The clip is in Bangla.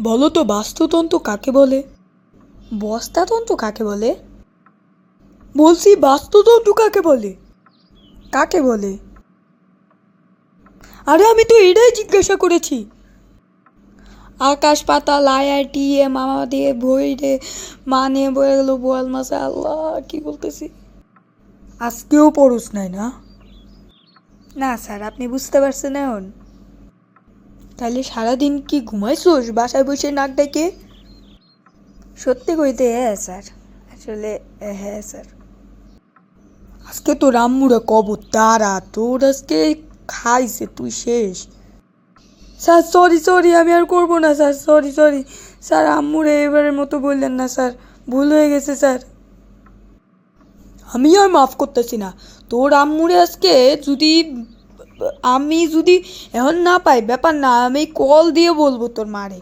বলো তো বাস্তুতন্ত্র কাকে বলে? বস্তাতন্ত্র কাকে বলে? বলছি বাস্তুতন্ত্র কাকে বলে? কাকে বলে? আরে আমি তো এটাই জিজ্ঞাসা করেছি। আকাশ পাতাল IITM আমাদের বই রে মা নিয়ে বয়ে গেল বোয়াল মাসে, আল্লাহ কি বলতেছি। আজকেও পড়ুস নাই না? না স্যার, আপনি বুঝতে পারছেন এখন? তাহলে সারাদিন কি ঘুমাইছোস বাসায় বসে নাক ডেকে? সত্যি কইতে হ্যাঁ স্যার, আসলে হ্যাঁ স্যার। আজকে তো রাম্মুরা কব তারা তোর আজকে খাইছে, তুই শেষ। স্যার সরি সরি, আমি আর করবো না স্যার, সরি সরি স্যার, আম্মুরে এবারের মতো বললেন না স্যার, ভুল হয়ে গেছে স্যার। আমি আর মাফ করতেছি না তোর আম্মুরে আজকে। যদি আমি যদি এখন না পাই ব্যাপার না, আমি কল দিয়ে বলবো তোর মারে।